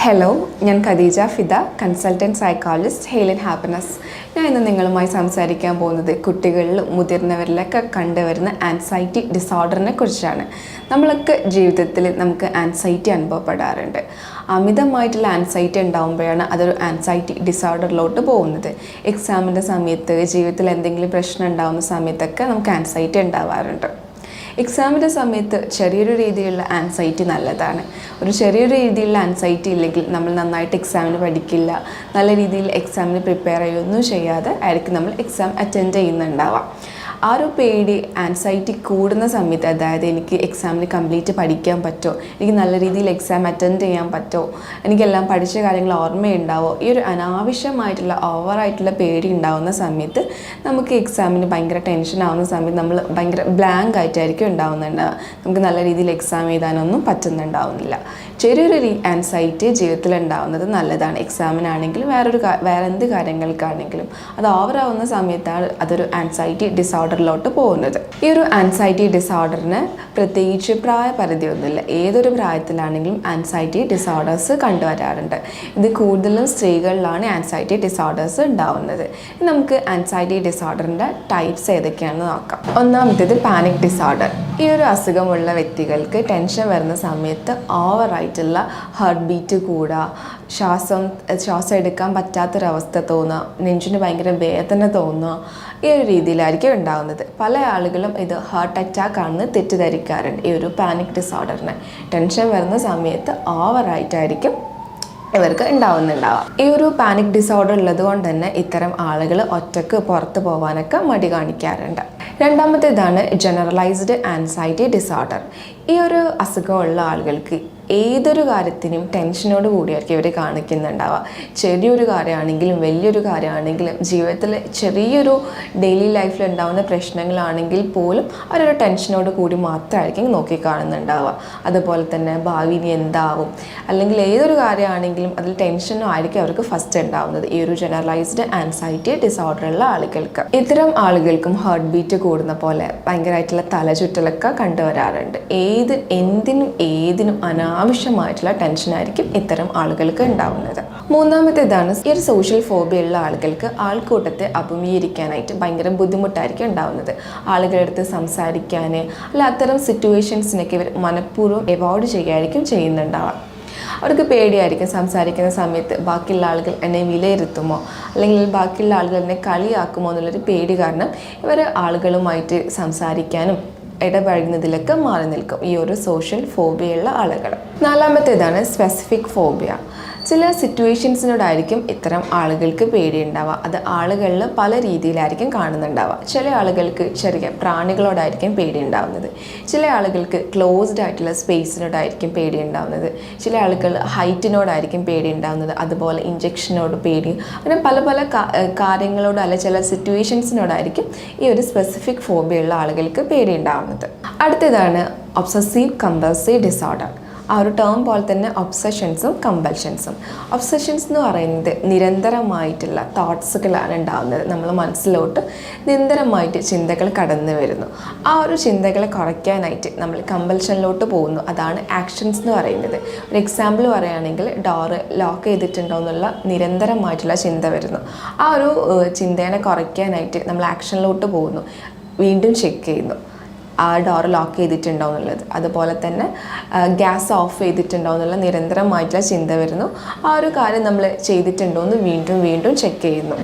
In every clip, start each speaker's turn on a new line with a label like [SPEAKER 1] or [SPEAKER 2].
[SPEAKER 1] Hello, ഞാൻ Khadija Fida, consultant psychologist heal and happiness. ഞാൻ ഇന്ന് നിങ്ങളുമായി സംസാരിക്കാൻ പോകുന്നത് കുട്ടികളിലും മുതിർന്നവരിലൊക്കെ കണ്ടുവരുന്ന ആൻസൈറ്റി ഡിസോർഡറിനെ കുറിച്ചാണ്. നമ്മളൊക്കെ ജീവിതത്തിൽ നമുക്ക് ആൻസൈറ്റി അനുഭവപ്പെടാറുണ്ട്. അമിതമായിട്ടുള്ള ആൻസൈറ്റി ഉണ്ടാകുമ്പോഴാണ് അതൊരു ആൻസൈറ്റി ഡിസോർഡറിലോട്ട് പോകുന്നത്. എക്സാമിൻ്റെ സമയത്ത്, ജീവിതത്തിൽ എന്തെങ്കിലും പ്രശ്നം ഉണ്ടാകുന്ന സമയത്തൊക്കെ നമുക്ക് ആൻസൈറ്റി ഉണ്ടാവാറുണ്ട്. എക്സാമിൻ്റെ സമയത്ത് ചെറിയൊരു രീതിയിലുള്ള ആൻസൈറ്റി നല്ലതാണ്. ഒരു ചെറിയൊരു രീതിയിലുള്ള ആൻസൈറ്റി ഇല്ലെങ്കിൽ നമ്മൾ നന്നായിട്ട് എക്സാമിന് പഠിക്കില്ല, നല്ല രീതിയിൽ എക്സാമിന് പ്രിപ്പയർ ചെയ്യുകയൊന്നും ചെയ്യാതെ ആയിരിക്കും നമ്മൾ എക്സാം അറ്റൻഡ് ചെയ്യുന്നുണ്ടാവാം. ആ ഒരു പേടി, ആൻസൈറ്റി കൂടുന്ന സമയത്ത്, അതായത് എനിക്ക് എക്സാമിന് കംപ്ലീറ്റ് പഠിക്കാൻ പറ്റുമോ, എനിക്ക് നല്ല രീതിയിൽ എക്സാം അറ്റൻഡ് ചെയ്യാൻ പറ്റുമോ, എനിക്കെല്ലാം പഠിച്ച കാര്യങ്ങൾ ഓർമ്മയുണ്ടാവോ, ഈ ഒരു അനാവശ്യമായിട്ടുള്ള ഓവറായിട്ടുള്ള പേടി ഉണ്ടാകുന്ന സമയത്ത് നമുക്ക് എക്സാമിന് ഭയങ്കര ടെൻഷൻ ആവുന്ന സമയത്ത് നമ്മൾ ഭയങ്കര ബ്ലാങ്ക് ആയിട്ടായിരിക്കും ഉണ്ടാവുന്നുണ്ടാവുക. നമുക്ക് നല്ല രീതിയിൽ എക്സാം എഴുതാനൊന്നും പറ്റുന്നുണ്ടാവുന്നില്ല. ചെറിയൊരു ആൻസൈറ്റി ജീവിതത്തിൽ ഉണ്ടാവുന്നത് നല്ലതാണ്. എക്സാമിനാണെങ്കിലും വേറെ എന്ത് കാര്യങ്ങൾക്കാണെങ്കിലും അത് ഓവറാവുന്ന സമയത്താണ് അതൊരു ആൻസൈറ്റി ഡിസോർഡറിലോട്ട് പോകുന്നത്. ഈ ഒരു ആൻസൈറ്റി ഡിസോർഡറിന് പ്രത്യേകിച്ച് പ്രായപരിധിയൊന്നുമില്ല. ഏതൊരു പ്രായത്തിലാണെങ്കിലും ആൻസൈറ്റി ഡിസോർഡേഴ്സ് കണ്ടുവരാറുണ്ട്. ഇത് കൂടുതലും സ്ത്രീകളിലാണ് ആൻസൈറ്റി ഡിസോർഡേഴ്സ് ഉണ്ടാവുന്നത്. നമുക്ക് ആൻസൈറ്റി ഡിസോർഡറിൻ്റെ ടൈപ്സ് ഏതൊക്കെയാണെന്ന് നോക്കാം. ഒന്നാമത്തേത് പാനിക് ഡിസോർഡർ. ഈ ഒരു അസുഖമുള്ള വ്യക്തികൾക്ക് ടെൻഷൻ വരുന്ന സമയത്ത് ഓവറായിട്ടുള്ള ഹാർട്ട് ബീറ്റ് കൂടുക, ശ്വാസം എടുക്കാൻ പറ്റാത്തൊരവസ്ഥ തോന്നുക, നെഞ്ചിന് ഭയങ്കര വേദന തോന്നുക, ഈ ഒരു രീതിയിലായിരിക്കും ഉണ്ടാകുന്നത്. പല ആളുകളും ഇത് ഹാർട്ട് അറ്റാക്ക് ആണെന്ന് തെറ്റിദ്ധരിക്കാറുണ്ട്. ഈ ഒരു പാനിക് ഡിസോർഡറിന് ടെൻഷൻ വരുന്ന സമയത്ത് ഓവറായിട്ടായിരിക്കും ഇവർക്ക് ഉണ്ടാവുന്നുണ്ടാവാം. ഈ ഒരു പാനിക് ഡിസോർഡർ ഉള്ളത് കൊണ്ട് തന്നെ ഇത്തരം ആളുകൾ ഒറ്റക്ക് പുറത്ത് പോകാനൊക്കെ മടി കാണിക്കാറുണ്ട്. രണ്ടാമത്തേതാണ് ജനറലൈസ്ഡ് ആൻസൈറ്റി ഡിസോർഡർ. ഈ ഒരു അസുഖമുള്ള ആളുകൾക്ക് ഏതൊരു കാര്യത്തിനും ടെൻഷനോട് കൂടിയായിരിക്കും ഇവർ കാണിക്കുന്നുണ്ടാവുക. ചെറിയൊരു കാര്യമാണെങ്കിലും വലിയൊരു കാര്യമാണെങ്കിലും ജീവിതത്തിൽ ചെറിയൊരു ഡെയിലി ലൈഫിൽ ഉണ്ടാകുന്ന പ്രശ്നങ്ങളാണെങ്കിൽ പോലും അവരൊരു ടെൻഷനോട് കൂടി മാത്രമായിരിക്കും നോക്കിക്കാണുന്നുണ്ടാവുക. അതുപോലെ തന്നെ ഭാവിയിൽ എന്താവും, അല്ലെങ്കിൽ ഏതൊരു കാര്യമാണെങ്കിലും അതിൽ ടെൻഷനും ആയിരിക്കും അവർക്ക് ഫസ്റ്റ് ഉണ്ടാവുന്നത് ഈ ഒരു ജനറലൈസ്ഡ് ആൻസൈറ്റി ഡിസോർഡറുള്ള ആളുകൾക്ക്. ഇത്തരം ആളുകൾക്കും ഹാർട്ട് ബീറ്റ് കൂടുന്ന പോലെ ഭയങ്കരമായിട്ടുള്ള തലചുറ്റലൊക്കെ കണ്ടുവരാറുണ്ട്. ഏതിനും അനാവശ്യമായിട്ടുള്ള ടെൻഷനായിരിക്കും ഇത്തരം ആളുകൾക്ക് ഉണ്ടാവുന്നത്. മൂന്നാമത്തേതാണ് ഈ ഒരു സോഷ്യൽ ഫോബിയ ഉള്ള ആളുകൾക്ക് ആൾക്കൂട്ടത്തെ അഭിമുഖീകരിക്കാനായിട്ട് ഭയങ്കര ബുദ്ധിമുട്ടായിരിക്കും ഉണ്ടാവുന്നത്. ആളുകളുടെ അടുത്ത് സംസാരിക്കാൻ, അല്ല അത്തരം സിറ്റുവേഷൻസിനൊക്കെ ഇവർ മനഃപൂർവ്വം അവോയ്ഡ് ചെയ്യുകയായിരിക്കും ചെയ്യുന്നുണ്ടാവുക. അവർക്ക് പേടിയായിരിക്കും സംസാരിക്കുന്ന സമയത്ത് ബാക്കിയുള്ള ആളുകൾ എന്നെ വിലയിരുത്തുമോ, അല്ലെങ്കിൽ ബാക്കിയുള്ള ആളുകൾ എന്നെ കളിയാക്കുമോ എന്നുള്ളൊരു പേടി കാരണം ഇവർ ആളുകളുമായിട്ട് സംസാരിക്കാനും ഇടപഴകുന്നതിലൊക്കെ മാറി നിൽക്കും ഈ ഒരു സോഷ്യൽ ഫോബിയുള്ള ആളുകൾ. നാലാമത്തേതാണ് സ്പെസിഫിക് ഫോബിയ. ചില സിറ്റുവേഷൻസിനോടായിരിക്കും ഇത്തരം ആളുകൾക്ക് പേടിയുണ്ടാവുക. അത് ആളുകളിൽ പല രീതിയിലായിരിക്കും കാണുന്നുണ്ടാവുക. ചില ആളുകൾക്ക് ചെറിയ പ്രാണികളോടായിരിക്കും പേടിയുണ്ടാവുന്നത്, ചില ആളുകൾക്ക് ക്ലോസ്ഡ് ആയിട്ടുള്ള സ്പേസിനോടായിരിക്കും പേടിയുണ്ടാവുന്നത്, ചില ആളുകൾ ഹൈറ്റിനോടായിരിക്കും പേടിയുണ്ടാവുന്നത്, അതുപോലെ ഇഞ്ചക്ഷനോട് പേടി, അങ്ങനെ പല പല കാര്യങ്ങളോട് അല്ല ചില സിറ്റുവേഷൻസിനോടായിരിക്കും ഈ ഒരു സ്പെസിഫിക് ഫോബിയുള്ള ആളുകൾക്ക് പേടിയുണ്ടാവുന്നത്. അടുത്തതാണ് ഒബ്സസീവ് കമ്പൾസീവ് ഡിസോർഡർ. ആ ഒരു ടേം പോലെ തന്നെ ഒബ്സഷൻസും കമ്പൽഷൻസും. ഒബ്സഷൻസ് എന്ന് പറയുന്നത് നിരന്തരമായിട്ടുള്ള തോട്ട്സുകളാണ് ഉണ്ടാകുന്നത്. നമ്മൾ മനസ്സിലോട്ട് നിരന്തരമായിട്ട് ചിന്തകൾ കടന്നു വരുന്നു. ആ ഒരു ചിന്തകളെ കുറയ്ക്കാനായിട്ട് നമ്മൾ കമ്പൽഷനിലോട്ട് പോകുന്നു. അതാണ് ആക്ഷൻസ് എന്ന് പറയുന്നത്. ഒരു എക്സാമ്പിൾ പറയുകയാണെങ്കിൽ ഡോറ് ലോക്ക് ചെയ്തിട്ടുണ്ടോ എന്നുള്ള നിരന്തരമായിട്ടുള്ള ചിന്ത വരുന്നു. ആ ഒരു ചിന്തേനെ കുറയ്ക്കാനായിട്ട് നമ്മൾ ആക്ഷനിലോട്ട് പോകുന്നു, വീണ്ടും ചെക്ക് ചെയ്യുന്നു ആ ഡോർ ലോക്ക് ചെയ്തിട്ടുണ്ടോ എന്നുള്ളത്. അതുപോലെ തന്നെ ഗ്യാസ് ഓഫ് ചെയ്തിട്ടുണ്ടോ എന്നുള്ള നിരന്തരമായിട്ടുള്ള ചിന്ത വരുന്നു. ആ ഒരു കാര്യം നമ്മൾ ചെയ്തിട്ടുണ്ടോ എന്ന് വീണ്ടും ചെക്ക് ചെയ്യുന്നു.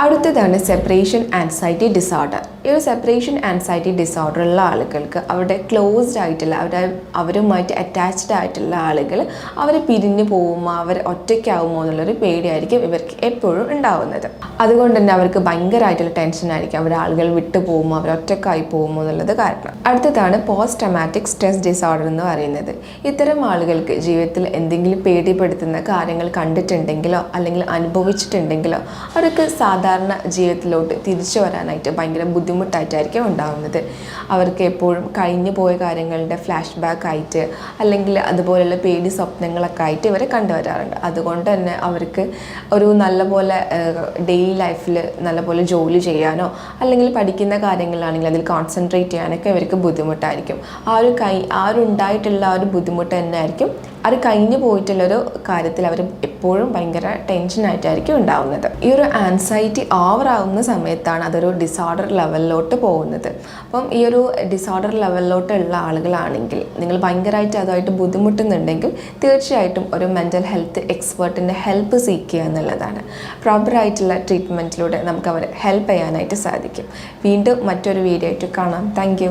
[SPEAKER 1] അടുത്തതാണ് സെപ്പറേഷൻ ആൻസൈറ്റി ഡിസോർഡർ. ഈ ഒരു സെപ്പറേഷൻ ആൻസൈറ്റി ഡിസോർഡർ ഉള്ള ആളുകൾക്ക് അവരുടെ ക്ലോസ്ഡ് ആയിട്ടുള്ള അവരുമായിട്ട് അറ്റാച്ച്ഡ് ആയിട്ടുള്ള ആളുകൾ അവർ പിരിഞ്ഞു പോകുമോ, അവർ ഒറ്റയ്ക്കാവുമോ എന്നുള്ളൊരു പേടിയായിരിക്കും ഇവർക്ക് എപ്പോഴും ഉണ്ടാവുന്നത്. അതുകൊണ്ട് തന്നെ അവർക്ക് ഭയങ്കരമായിട്ടുള്ള ടെൻഷനായിരിക്കും, അവർ ആളുകൾ വിട്ടു പോകുമോ, അവർ ഒറ്റക്കായി പോകുമോ എന്നുള്ളത് കാരണം. അടുത്തതാണ് പോസ്റ്റ് ട്രോമാറ്റിക് സ്ട്രെസ് ഡിസോർഡർ എന്ന് പറയുന്നത്. ഇത്തരം ആളുകൾക്ക് ജീവിതത്തിൽ എന്തെങ്കിലും പേടിപ്പെടുത്തുന്ന കാര്യങ്ങൾ കണ്ടിട്ടുണ്ടെങ്കിലോ അല്ലെങ്കിൽ അനുഭവിച്ചിട്ടുണ്ടെങ്കിലോ അവർക്ക് സാധാരണ ജീവിതത്തിലോട്ട് തിരിച്ചു വരാനായിട്ട് ഭയങ്കര ബുദ്ധിമുട്ടായിട്ടായിരിക്കും ഉണ്ടാകുന്നത്. അവർക്ക് എപ്പോഴും കഴിഞ്ഞു പോയ കാര്യങ്ങളുടെ ഫ്ലാഷ് ബാക്ക് ആയിട്ട് അല്ലെങ്കിൽ അതുപോലെയുള്ള പേടി സ്വപ്നങ്ങളൊക്കെ ആയിട്ട് ഇവരെ കണ്ടുവരാറുണ്ട്. അതുകൊണ്ട് തന്നെ അവർക്ക് ഒരു നല്ലപോലെ ഡെയിലി ലൈഫിൽ നല്ലപോലെ ജോലി ചെയ്യാനോ അല്ലെങ്കിൽ പഠിക്കുന്ന കാര്യങ്ങളാണെങ്കിൽ അതിൽ കോൺസെൻട്രേറ്റ് ചെയ്യാനൊക്കെ ഇവർക്ക് ബുദ്ധിമുട്ടായിരിക്കും. ആ ഒരു ഉണ്ടായിട്ടുള്ള ആ ഒരു ബുദ്ധിമുട്ട് തന്നെ ആയിരിക്കും അത് കഴിഞ്ഞു പോയിട്ടുള്ളൊരു കാര്യത്തിൽ അവർ എപ്പോഴും ഭയങ്കര ടെൻഷനായിട്ടായിരിക്കും ഉണ്ടാവുന്നത്. ഈ ഒരു ആൻസൈറ്റി ഓവറാവുന്ന സമയത്താണ് അതൊരു ഡിസോർഡർ ലെവലിലോട്ട് പോകുന്നത്. അപ്പം ഈ ഒരു ഡിസോർഡർ ലെവലിലോട്ടുള്ള ആളുകളാണെങ്കിൽ നിങ്ങൾ ഭയങ്കരമായിട്ട് അതുമായിട്ട് ബുദ്ധിമുട്ടുന്നുണ്ടെങ്കിൽ തീർച്ചയായിട്ടും ഒരു മെൻ്റൽ ഹെൽത്ത് എക്സ്പേർട്ടിൻ്റെ ഹെൽപ്പ് സീക്കുക എന്നുള്ളതാണ്. പ്രോപ്പറായിട്ടുള്ള ട്രീറ്റ്മെൻറ്റിലൂടെ നമുക്ക് അവരെ ഹെൽപ്പ് ചെയ്യാനായിട്ട് സാധിക്കും. വീണ്ടും മറ്റൊരു വീഡിയോ ആയിട്ട് കാണാം. താങ്ക്